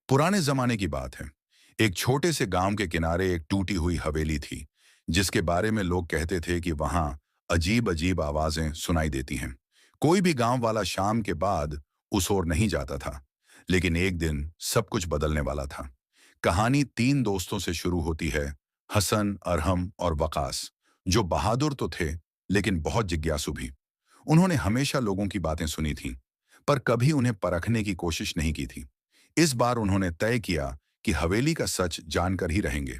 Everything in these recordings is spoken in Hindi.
पुराने जमाने की बात है। एक छोटे से गांव के किनारे एक टूटी हुई हवेली थी, जिसके बारे में लोग कहते थे कि वहां अजीब अजीब आवाजें सुनाई देती हैं। कोई भी गांव वाला शाम के बाद उस ओर नहीं जाता था। लेकिन एक दिन सब कुछ बदलने वाला था। कहानी तीन दोस्तों से शुरू होती है, हसन, अरहम और वकास, जो बहादुर तो थे लेकिन बहुत जिज्ञासु भी। उन्होंने हमेशा लोगों की बातें सुनी थीं, पर कभी उन्हें परखने की कोशिश नहीं की थी। इस बार उन्होंने तय किया कि हवेली का सच जानकर ही रहेंगे।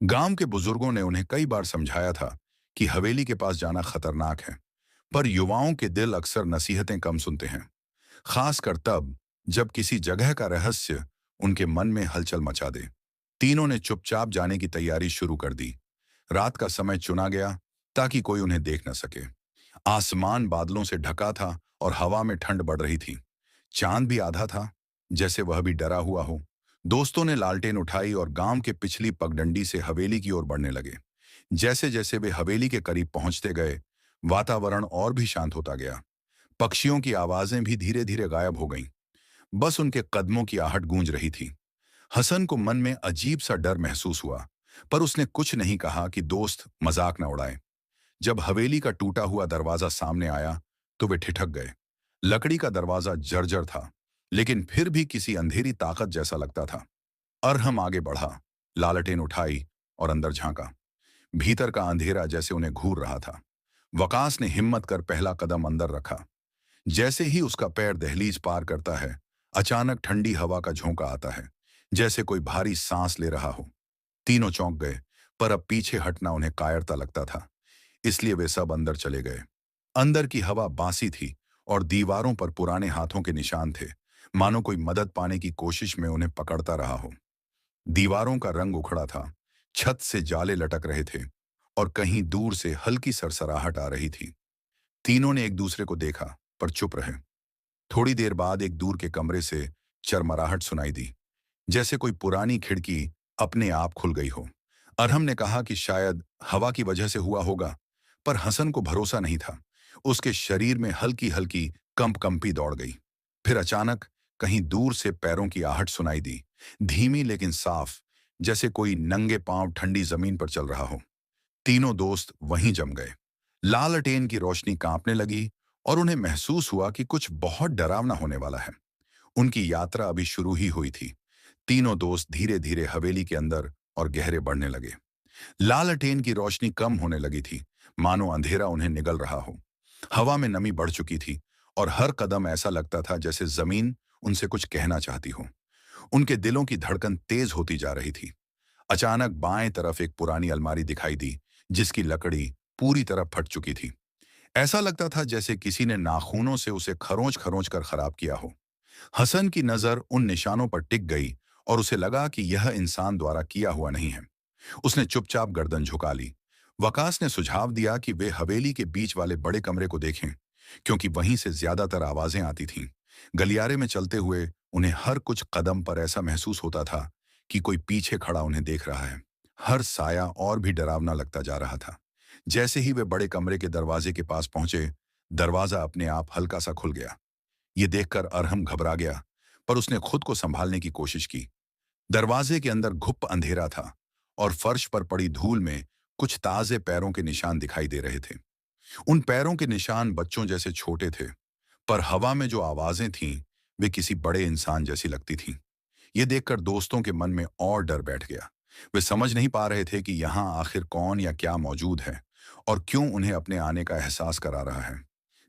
गांव के बुजुर्गों ने उन्हें कई बार समझाया था कि हवेली के पास जाना खतरनाक है, पर युवाओं के दिल अक्सर नसीहतें कम सुनते हैं, खासकर तब जब किसी जगह का रहस्य उनके मन में हलचल मचा दे। तीनों ने चुपचाप जाने की तैयारी शुरू कर दी। रात का समय चुना गया ताकि कोई उन्हें देख न सके। आसमान बादलों से ढका था और हवा में ठंड बढ़ रही थी। चांद भी आधा था, जैसे वह भी डरा हुआ हो। दोस्तों ने लालटेन उठाई और गांव के पिछली पगडंडी से हवेली की ओर बढ़ने लगे। जैसे जैसे वे हवेली के करीब पहुंचते गए, वातावरण और भी शांत होता गया। पक्षियों की आवाजें भी धीरे धीरे गायब हो गईं। बस उनके कदमों की आहट गूंज रही थी। हसन को मन में अजीब सा डर महसूस हुआ, पर उसने कुछ नहीं कहा कि दोस्त मजाक न उड़ाए। जब हवेली का टूटा हुआ दरवाजा सामने आया तो वे ठिठक गए। लकड़ी का दरवाजा जर्जर था, लेकिन फिर भी किसी अंधेरी ताकत जैसा लगता था। अरहम आगे बढ़ा, लालटेन उठाई और अंदर झांका। भीतर का अंधेरा जैसे उन्हें घूर रहा था। वकास ने हिम्मत कर पहला कदम अंदर रखा। जैसे ही उसका पैर दहलीज पार करता है, अचानक ठंडी हवा का झोंका आता है, जैसे कोई भारी सांस ले रहा हो। तीनों चौंक गए, पर अब पीछे हटना उन्हें कायरता लगता था, इसलिए वे सब अंदर चले गए। अंदर की हवा बासी थी और दीवारों पर पुराने हाथों के निशान थे, मानो कोई मदद पाने की कोशिश में उन्हें पकड़ता रहा हो। दीवारों का रंग उखड़ा था, छत से जाले लटक रहे थे और कहीं दूर से हल्की सरसराहट आ रही थी। तीनों ने एक दूसरे को देखा, पर चुप रहे। थोड़ी देर बाद एक दूर के कमरे से चरमराहट सुनाई दी, जैसे कोई पुरानी खिड़की अपने आप खुल गई हो। अरहम ने कहा कि शायद हवा की वजह से हुआ होगा, पर हसन को भरोसा नहीं था। उसके शरीर में हल्की हल्की कंपी दौड़ गई। फिर अचानक कहीं दूर से पैरों की आहट सुनाई दी, धीमी लेकिन साफ, जैसे कोई नंगे पांव ठंडी जमीन पर चल रहा हो। तीनों दोस्त वहीं जम गए। लालटेन की रोशनी कांपने लगी और उन्हें महसूस हुआ कि कुछ बहुत डरावना होने वाला है। उनकी यात्रा अभी शुरू ही हुई थी। तीनों दोस्त धीरे धीरे हवेली के अंदर और गहरे बढ़ने लगे। लालटेन की रोशनी कम होने लगी थी, मानो अंधेरा उन्हें निगल रहा हो। हवा में नमी बढ़ चुकी थी और हर कदम ऐसा लगता था जैसे जमीन उनसे कुछ कहना चाहती हो। उनके दिलों की धड़कन तेज होती जा रही थी। अचानक बाएं तरफ एक पुरानी अलमारी दिखाई दी, जिसकी लकड़ी पूरी तरह फट चुकी थी। ऐसा लगता था जैसे किसी ने नाखूनों से उसे खरोंच खरोंच कर खराब किया हो। हसन की नजर उन निशानों पर टिक गई और उसे लगा कि यह इंसान द्वारा किया हुआ नहीं है। उसने चुपचाप गर्दन झुका ली। वकास ने सुझाव दिया कि वे हवेली के बीच वाले बड़े कमरे को देखें, क्योंकि वहीं से ज्यादातर आवाजें आती थीं। गलियारे में चलते हुए उन्हें हर कुछ कदम पर ऐसा महसूस होता था कि कोई पीछे खड़ा उन्हें देख रहा है। हर साया और भी डरावना लगता जा रहा था। जैसे ही वे बड़े कमरे के दरवाजे के पास पहुंचे, दरवाजा अपने आप हल्का सा खुल गया। ये देखकर अरहम घबरा गया, पर उसने खुद को संभालने की कोशिश की। दरवाजे के अंदर घुप अंधेरा था और फर्श पर पड़ी धूल में कुछ ताजे पैरों के निशान दिखाई दे रहे थे। उन पैरों के निशान बच्चों जैसे छोटे थे, पर हवा में जो आवाजें थीं, वे किसी बड़े इंसान जैसी लगती थीं। ये देखकर दोस्तों के मन में और डर बैठ गया। वे समझ नहीं पा रहे थे कि यहाँ आखिर कौन या क्या मौजूद है और क्यों उन्हें अपने आने का एहसास करा रहा है।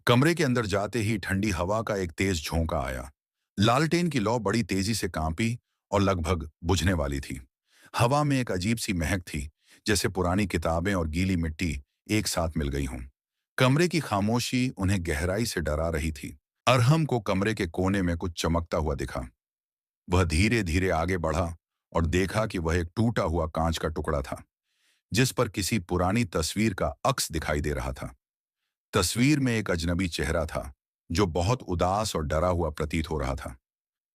कमरे के अंदर जाते ही ठंडी हवा का एक तेज झोंका आया। लालटेन की लौ बड़ी तेजी से कांपी और लगभग बुझने वाली थी। हवा में एक अजीब सी महक थी, जैसे पुरानी किताबें और गीली मिट्टी एक साथ मिल गई हों। कमरे की खामोशी उन्हें गहराई से डरा रही थी। अरहम को कमरे के कोने में कुछ चमकता हुआ दिखा। वह धीरे धीरे आगे बढ़ा और देखा कि वह एक टूटा हुआ कांच का टुकड़ा था, जिस पर किसी पुरानी तस्वीर का अक्स दिखाई दे रहा था। तस्वीर में एक अजनबी चेहरा था, जो बहुत उदास और डरा हुआ प्रतीत हो रहा था।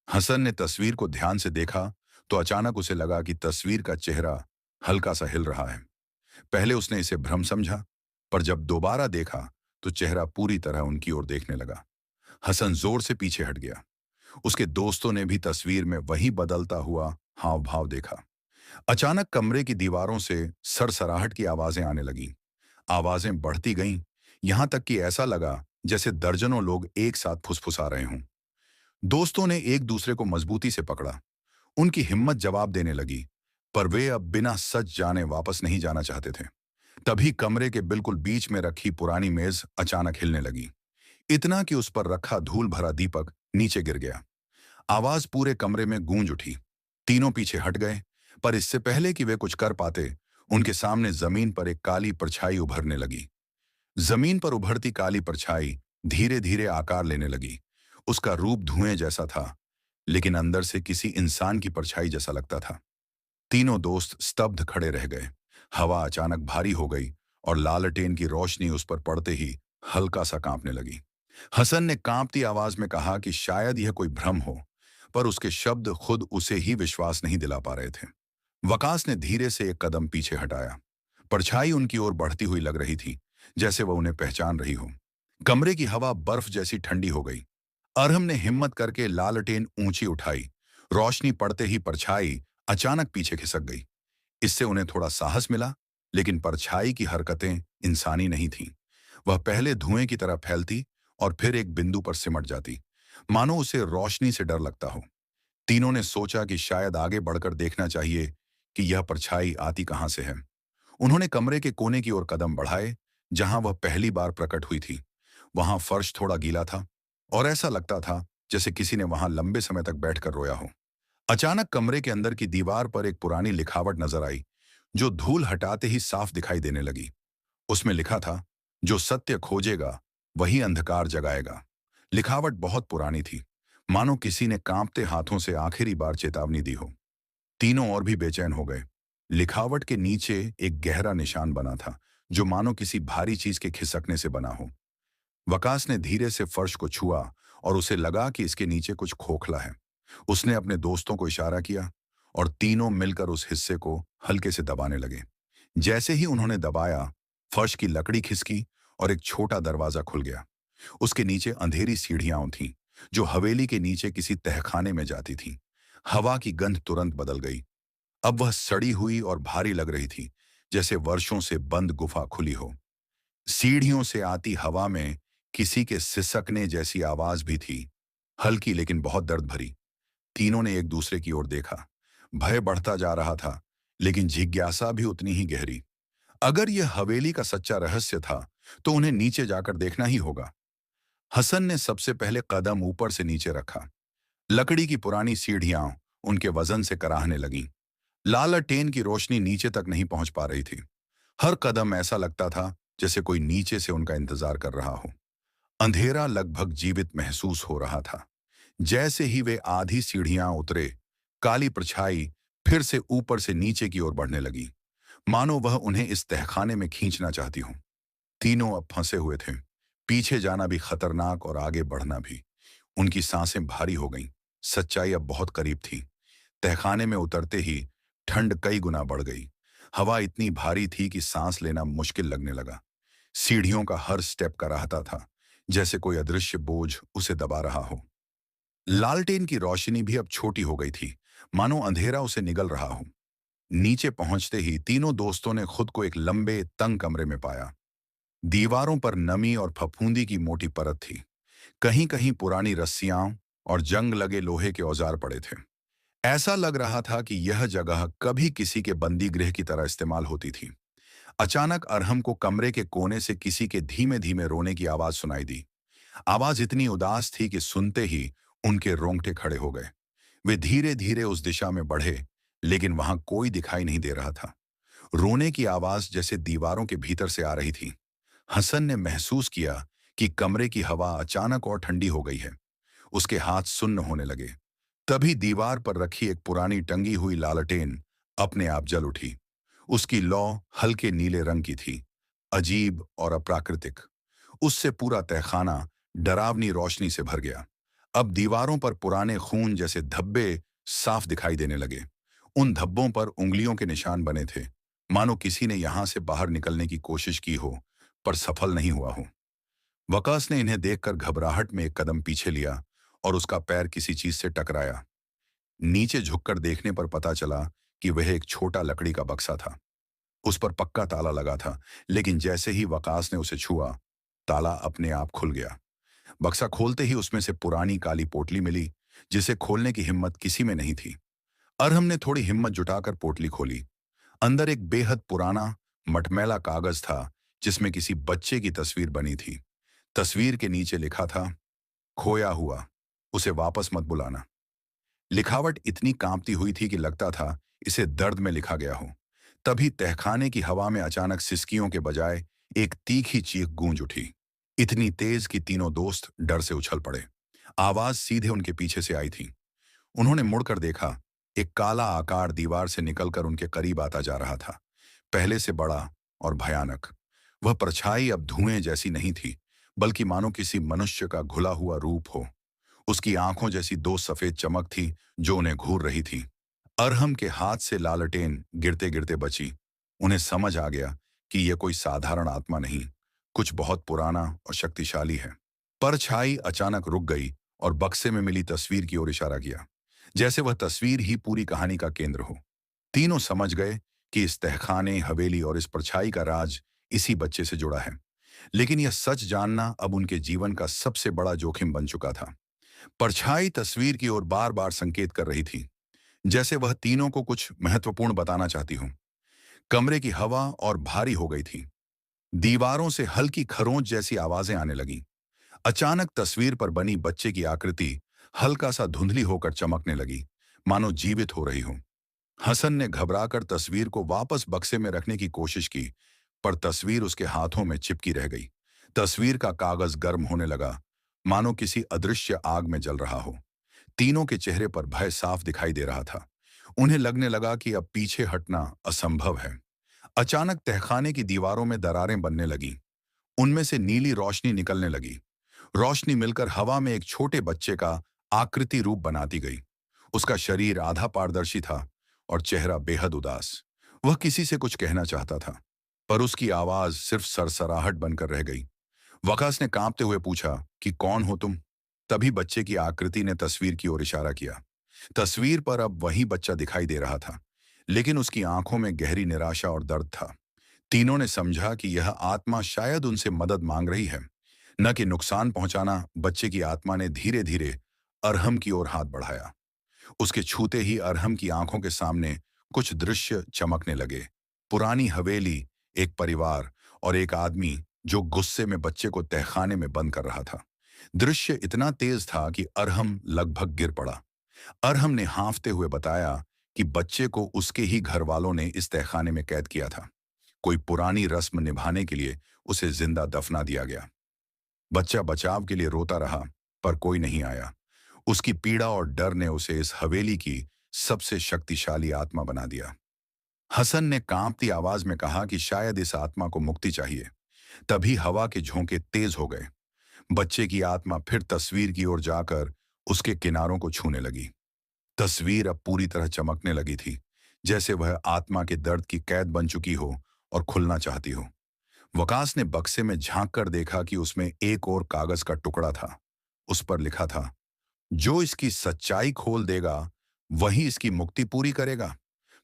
हसन ने तस्वीर को ध्यान से देखा तो अचानक उसे लगा कि तस्वीर का चेहरा हल्का सा हिल रहा है। पहले उसने इसे भ्रम समझा, पर जब दोबारा देखा तो चेहरा पूरी तरह उनकी ओर देखने लगा। हसन जोर से पीछे हट गया। उसके दोस्तों ने भी तस्वीर में वही बदलता हुआ हाव भाव देखा। अचानक कमरे की दीवारों से सरसराहट की आवाजें आने लगीं। आवाजें बढ़ती गईं, यहां तक कि ऐसा लगा जैसे दर्जनों लोग एक साथ फुसफुसा रहे हों। दोस्तों ने एक दूसरे को मजबूती से पकड़ा। उनकी हिम्मत जवाब देने लगी, पर वे अब बिना सच जाने वापस नहीं जाना चाहते थे। तभी कमरे के बिल्कुल बीच में रखी पुरानी मेज अचानक हिलने लगी, इतना कि उस पर रखा धूल भरा दीपक नीचे गिर गया। आवाज पूरे कमरे में गूंज उठी। तीनों पीछे हट गए, पर इससे पहले कि वे कुछ कर पाते, उनके सामने जमीन पर एक काली परछाई उभरने लगी। जमीन पर उभरती काली परछाई धीरे धीरे आकार लेने लगी। उसका रूप धुएं जैसा था, लेकिन अंदर से किसी इंसान की परछाई जैसा लगता था। तीनों दोस्त स्तब्ध खड़े रह गए। हवा अचानक भारी हो गई और लालटेन की रोशनी उस पर पड़ते ही हल्का सा कांपने लगी। हसन ने कांपती आवाज में कहा कि शायद यह कोई भ्रम हो, पर उसके शब्द खुद उसे ही विश्वास नहीं दिला पा रहे थे। वकास ने धीरे से एक कदम पीछे हटाया। परछाई उनकी ओर बढ़ती हुई लग रही थी, जैसे वह उन्हें पहचान रही हो। कमरे की हवा बर्फ जैसी ठंडी हो गई। अरहम ने हिम्मत करके लालटेन ऊंची उठाई। रोशनी पड़ते ही परछाई अचानक पीछे खिसक गई। इससे उन्हें थोड़ा साहस मिला, लेकिन परछाई की हरकतें इंसानी नहीं थीं। वह पहले धुएं की तरह फैलती और फिर एक बिंदु पर सिमट जाती, मानो उसे रोशनी से डर लगता हो। तीनों ने सोचा कि शायद आगे बढ़कर देखना चाहिए कि यह परछाई आती कहां से है। उन्होंने कमरे के कोने की ओर कदम बढ़ाए, जहां वह पहली बार प्रकट हुई थी। वहां फर्श थोड़ा गीला था और ऐसा लगता था जैसे किसी ने वहां लंबे समय तक बैठकर रोया हो। अचानक कमरे के अंदर की दीवार पर एक पुरानी लिखावट नजर आई, जो धूल हटाते ही साफ दिखाई देने लगी। उसमें लिखा था, जो सत्य खोजेगा वही अंधकार जगाएगा। लिखावट बहुत पुरानी थी, मानो किसी ने कांपते हाथों से आखिरी बार चेतावनी दी हो। तीनों और भी बेचैन हो गए। लिखावट के नीचे एक गहरा निशान बना था, जो मानो किसी भारी चीज के खिसकने से बना हो। वकास ने धीरे से फर्श को छुआ और उसे लगा कि इसके नीचे कुछ खोखला है। उसने अपने दोस्तों को इशारा किया और तीनों मिलकर उस हिस्से को हल्के से दबाने लगे। जैसे ही उन्होंने दबाया, फर्श की लकड़ी खिसकी और एक छोटा दरवाजा खुल गया। उसके नीचे अंधेरी सीढ़ियां थीं, जो हवेली के नीचे किसी तहखाने में जाती थीं। हवा की गंध तुरंत बदल गई। अब वह सड़ी हुई और भारी लग रही थी, जैसे वर्षों से बंद गुफा खुली हो। सीढ़ियों से आती हवा में किसी के सिसकने जैसी आवाज भी थी, हल्की लेकिन बहुत दर्द भरी। तीनों ने एक दूसरे की ओर देखा। भय बढ़ता जा रहा था, लेकिन जिज्ञासा भी उतनी ही गहरी। अगर यह हवेली का सच्चा रहस्य था, तो उन्हें नीचे जाकर देखना ही होगा। हसन ने सबसे पहले कदम ऊपर से नीचे रखा। लकड़ी की पुरानी सीढ़ियां उनके वजन से कराहने लगीं। लालटेन की रोशनी नीचे तक नहीं पहुंच पा रही थी। हर कदम ऐसा लगता था जैसे कोई नीचे से उनका इंतजार कर रहा हो। अंधेरा लगभग जीवित महसूस हो रहा था। जैसे ही वे आधी सीढ़ियां उतरे, काली परछाई फिर से ऊपर से नीचे की ओर बढ़ने लगी, मानो वह उन्हें इस तहखाने में खींचना चाहती हो। तीनों अब फंसे हुए थे। पीछे जाना भी खतरनाक और आगे बढ़ना भी। उनकी सांसें भारी हो गईं। सच्चाई अब बहुत करीब थी। तहखाने में उतरते ही ठंड कई गुना बढ़ गई। हवा इतनी भारी थी कि सांस लेना मुश्किल लगने लगा। सीढ़ियों का हर स्टेप कराहता था, जैसे कोई अदृश्य बोझ उसे दबा रहा हो। लालटेन की रोशनी भी अब छोटी हो गई थी, मानो अंधेरा उसे निगल रहा हो। नीचे पहुंचते ही तीनों दोस्तों ने खुद को एक लंबे तंग कमरे में पाया। दीवारों पर नमी और फफूंदी की मोटी परत थी। कहीं कहीं पुरानी रस्सियां और जंग लगे लोहे के औजार पड़े थे। ऐसा लग रहा था कि यह जगह कभी किसी के बंदी गृह की तरह इस्तेमाल होती थी। अचानक अरहम को कमरे के कोने से किसी के धीमे धीमे रोने की आवाज सुनाई दी। आवाज इतनी उदास थी कि सुनते ही उनके रोंगटे खड़े हो गए। वे धीरे धीरे उस दिशा में बढ़े, लेकिन वहां कोई दिखाई नहीं दे रहा था। रोने की आवाज जैसे दीवारों के भीतर से आ रही थी। हसन ने महसूस किया कि कमरे की हवा अचानक और ठंडी हो गई है। उसके हाथ सुन्न होने लगे। तभी दीवार पर रखी एक पुरानी टंगी हुई लालटेन अपने आप जल उठी। उसकी लौ हल्के नीले रंग की थी, अजीब और अप्राकृतिक। उससे पूरा तहखाना डरावनी रोशनी से भर गया। अब दीवारों पर पुराने खून जैसे धब्बे साफ दिखाई देने लगे। उन धब्बों पर उंगलियों के निशान बने थे, मानो किसी ने यहां से बाहर निकलने की कोशिश की हो, पर सफल नहीं हुआ हो। वकास ने इन्हें देखकर घबराहट में एक कदम पीछे लिया और उसका पैर किसी चीज से टकराया। नीचे झुककर देखने पर पता चला कि वह एक छोटा लकड़ी का बक्सा था। उस पर पक्का ताला लगा था, लेकिन जैसे ही वकास ने उसे छुआ, ताला अपने आप खुल गया। बक्सा खोलते ही उसमें से पुरानी काली पोटली मिली, जिसे खोलने की हिम्मत किसी में नहीं थी। अरहम ने थोड़ी हिम्मत जुटाकर पोटली खोली। अंदर एक बेहद पुराना, मटमैला कागज था, जिसमें किसी बच्चे की तस्वीर बनी थी। तस्वीर के नीचे लिखा था, खोया हुआ, उसे वापस मत बुलाना। लिखावट इतनी कांपती हुई थी कि लगता था इसे दर्द में लिखा गया हो। तभी तहखाने की हवा में अचानक सिसकियों के बजाय एक तीखी चीख गूंज उठी, इतनी तेज कि तीनों दोस्त डर से उछल पड़े। आवाज सीधे उनके पीछे से आई थी। उन्होंने मुड़कर देखा। एक काला आकार दीवार से निकलकर उनके करीब आता जा रहा था, पहले से बड़ा और भयानक। वह परछाई अब धुएं जैसी नहीं थी, बल्कि मानो किसी मनुष्य का घुला हुआ रूप हो। उसकी आंखों जैसी दो सफेद चमक थी जो उन्हें घूर रही थी। अरहम के हाथ से लालटेन गिरते गिरते बची। उन्हें समझ आ गया कि यह कोई साधारण आत्मा नहीं, कुछ बहुत पुराना और शक्तिशाली है। परछाई अचानक रुक गई और बक्से में मिली तस्वीर की ओर इशारा किया, जैसे वह तस्वीर ही पूरी कहानी का केंद्र हो। तीनों समझ गए कि इस तहखाने, हवेली और इस परछाई का राज इसी बच्चे से जुड़ा है। लेकिन यह सच जानना अब उनके जीवन का सबसे बड़ा जोखिम बन चुका था। परछाई तस्वीर की ओर बार बार संकेत कर रही थी, जैसे वह तीनों को कुछ महत्वपूर्ण बताना चाहती हो। कमरे की हवा और भारी हो गई थी। दीवारों से हल्की खरोंच जैसी आवाजें आने लगीं। अचानक तस्वीर पर बनी बच्चे की आकृति हल्का सा धुंधली होकर चमकने लगी, मानो जीवित हो रही हो। हसन ने घबराकर तस्वीर को वापस बक्से में रखने की कोशिश की, पर तस्वीर उसके हाथों में चिपकी रह गई। तस्वीर का कागज गर्म होने लगा, मानो किसी अदृश्य आग में जल रहा हो। तीनों के चेहरे पर भय साफ दिखाई दे रहा था। उन्हें लगने लगा कि अब पीछे हटना असंभव है। अचानक तहखाने की दीवारों में दरारें बनने लगीं। उनमें से नीली रोशनी निकलने लगी। रोशनी मिलकर हवा में एक छोटे बच्चे का आकृति रूप बनाती गई। उसका शरीर आधा पारदर्शी था और चेहरा बेहद उदास। वह किसी से कुछ कहना चाहता था, पर उसकी आवाज सिर्फ सरसराहट बनकर रह गई। वकास ने कांपते हुए पूछा कि कौन हो तुम? तभी बच्चे की आकृति ने तस्वीर की ओर इशारा किया। तस्वीर पर अब वही बच्चा दिखाई दे रहा था, लेकिन उसकी आंखों में गहरी निराशा और दर्द था। तीनों ने समझा कि यह आत्मा शायद उनसे मदद मांग रही है, न कि नुकसान पहुंचाना। बच्चे की आत्मा ने धीरे धीरे अरहम की ओर हाथ बढ़ाया। उसके छूते ही अरहम की आंखों के सामने कुछ दृश्य चमकने लगे। पुरानी हवेली, एक परिवार और एक आदमी जो गुस्से में बच्चे को तहखाने में बंद कर रहा था। दृश्य इतना तेज था कि अरहम लगभग गिर पड़ा। अरहम ने हांफते हुए बताया कि बच्चे को उसके ही घर वालों ने इस तहखाने में कैद किया था। कोई पुरानी रस्म निभाने के लिए उसे जिंदा दफना दिया गया। बच्चा बचाव के लिए रोता रहा, पर कोई नहीं आया। उसकी पीड़ा और डर ने उसे इस हवेली की सबसे शक्तिशाली आत्मा बना दिया। हसन ने कांपती आवाज में कहा कि शायद इस आत्मा को मुक्ति चाहिए। तभी हवा के झोंके तेज हो गए। बच्चे की आत्मा फिर तस्वीर की ओर जाकर उसके किनारों को छूने लगी। तस्वीर अब पूरी तरह चमकने लगी थी, जैसे वह आत्मा के दर्द की कैद बन चुकी हो और खुलना चाहती हो। वकास ने बक्से में झांक कर देखा कि उसमें एक और कागज का टुकड़ा था। उस पर लिखा था, जो इसकी सच्चाई खोल देगा वही इसकी मुक्ति पूरी करेगा,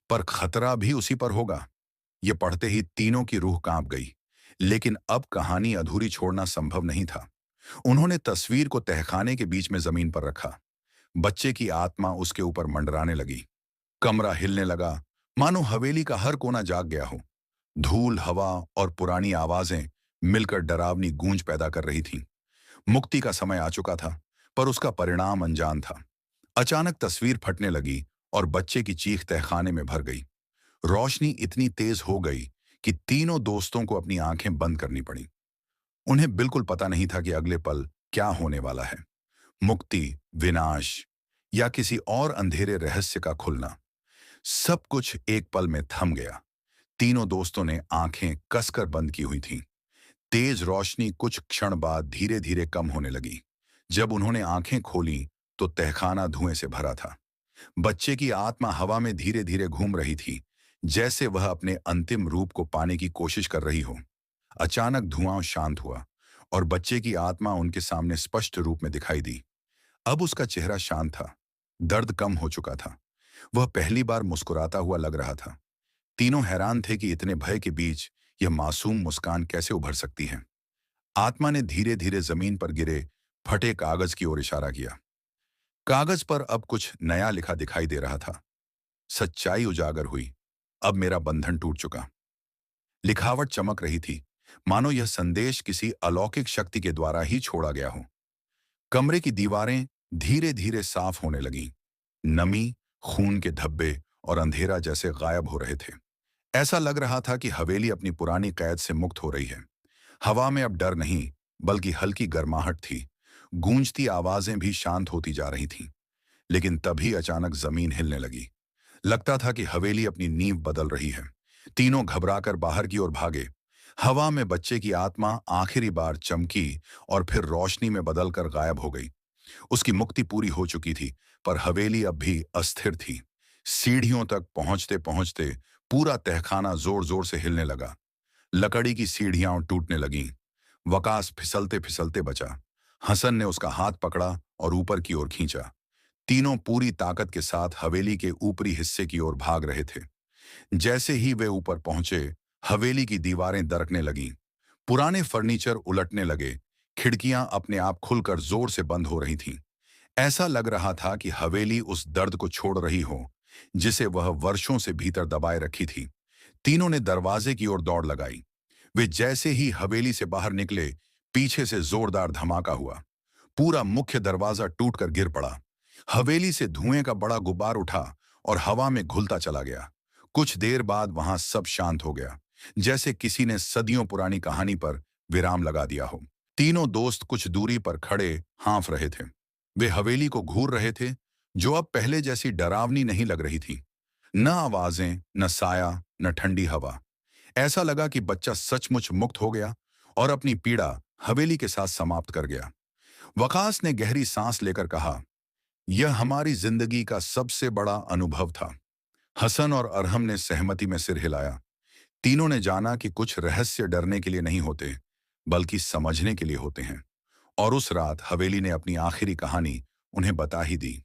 पर खतरा भी उसी पर होगा। यह पढ़ते ही तीनों की रूह कांप गई, लेकिन अब कहानी अधूरी छोड़ना संभव नहीं था। उन्होंने तस्वीर को तहखाने के बीच में जमीन पर रखा। बच्चे की आत्मा उसके ऊपर मंडराने लगी। कमरा हिलने लगा, मानो हवेली का हर कोना जाग गया हो। धूल, हवा और पुरानी आवाजें मिलकर डरावनी गूंज पैदा कर रही थीं। मुक्ति का समय आ चुका था, पर उसका परिणाम अनजान था। अचानक तस्वीर फटने लगी और बच्चे की चीख तहखाने में भर गई। रोशनी इतनी तेज हो गई कि तीनों दोस्तों को अपनी आंखें बंद करनी पड़ी। उन्हें बिल्कुल पता नहीं था कि अगले पल क्या होने वाला है, मुक्ति, विनाश या किसी और अंधेरे रहस्य का खुलना। सब कुछ एक पल में थम गया। तीनों दोस्तों ने आंखें कसकर बंद की हुई थीं। तेज रोशनी कुछ क्षण बाद धीरे धीरे कम होने लगी। जब उन्होंने आंखें खोली तो तहखाना धुएं से भरा था। बच्चे की आत्मा हवा में धीरे धीरे घूम रही थी, जैसे वह अपने अंतिम रूप को पाने की कोशिश कर रही हो। अचानक धुआं शांत हुआ और बच्चे की आत्मा उनके सामने स्पष्ट रूप में दिखाई दी। अब उसका चेहरा शांत था। दर्द कम हो चुका था। वह पहली बार मुस्कुराता हुआ लग रहा था। तीनों हैरान थे कि इतने भय के बीच यह मासूम मुस्कान कैसे उभर सकती है। आत्मा ने धीरे धीरे जमीन पर गिरे फटे कागज की ओर इशारा किया। कागज पर अब कुछ नया लिखा दिखाई दे रहा था। सच्चाई उजागर हुई। अब मेरा बंधन टूट चुका। लिखावट चमक रही थी, मानो यह संदेश किसी अलौकिक शक्ति के द्वारा ही छोड़ा गया हो। कमरे की दीवारें धीरे धीरे साफ होने लगीं। नमी, खून के धब्बे और अंधेरा जैसे गायब हो रहे थे। ऐसा लग रहा था कि हवेली अपनी पुरानी कैद से मुक्त हो रही है। हवा में अब डर नहीं, बल्कि हल्की गर्माहट थी। गूंजती आवाजें भी शांत होती जा रही थीं। लेकिन तभी अचानक जमीन हिलने लगी। लगता था कि हवेली अपनी नींव बदल रही है। तीनों घबराकर बाहर की ओर भागे। हवा में बच्चे की आत्मा आखिरी बार चमकी और फिर रोशनी में बदलकर गायब हो गई। उसकी मुक्ति पूरी हो चुकी थी, पर हवेली अब भी अस्थिर थी। सीढ़ियों तक पहुंचते पहुंचते पूरा तहखाना जोर जोर से हिलने लगा। लकड़ी की सीढ़ियां टूटने लगीं। वकास फिसलते फिसलते बचा। हसन ने उसका हाथ पकड़ा और ऊपर की ओर खींचा। तीनों पूरी ताकत के साथ हवेली के ऊपरी हिस्से की ओर भाग रहे थे। जैसे ही वे ऊपर पहुंचे, हवेली की दीवारें दरकने लगीं। पुराने फर्नीचर उलटने लगे। खिड़कियां अपने आप खुलकर जोर से बंद हो रही थीं। ऐसा लग रहा था कि हवेली उस दर्द को छोड़ रही हो जिसे वह वर्षों से भीतर दबाए रखी थी। तीनों ने दरवाजे की ओर दौड़ लगाई। वे जैसे ही हवेली से बाहर निकले, पीछे से जोरदार धमाका हुआ। पूरा मुख्य दरवाजा टूटकर गिर पड़ा। हवेली से धुएं का बड़ा गुब्बार उठा और हवा में घुलता चला गया। कुछ देर बाद वहां सब शांत हो गया, जैसे किसी ने सदियों पुरानी कहानी पर विराम लगा दिया हो। तीनों दोस्त कुछ दूरी पर खड़े हाँफ रहे थे। वे हवेली को घूर रहे थे, जो अब पहले जैसी डरावनी नहीं लग रही थी। न आवाजें, न साया, न ठंडी हवा। ऐसा लगा कि बच्चा सचमुच मुक्त हो गया और अपनी पीड़ा हवेली के साथ समाप्त कर गया। वकास ने गहरी सांस लेकर कहा, यह हमारी जिंदगी का सबसे बड़ा अनुभव था। हसन और अरहम ने सहमति में सिर हिलाया। तीनों ने जाना कि कुछ रहस्य डरने के लिए नहीं होते, बल्कि समझने के लिए होते हैं। और उस रात हवेली ने अपनी आखिरी कहानी उन्हें बता ही दी।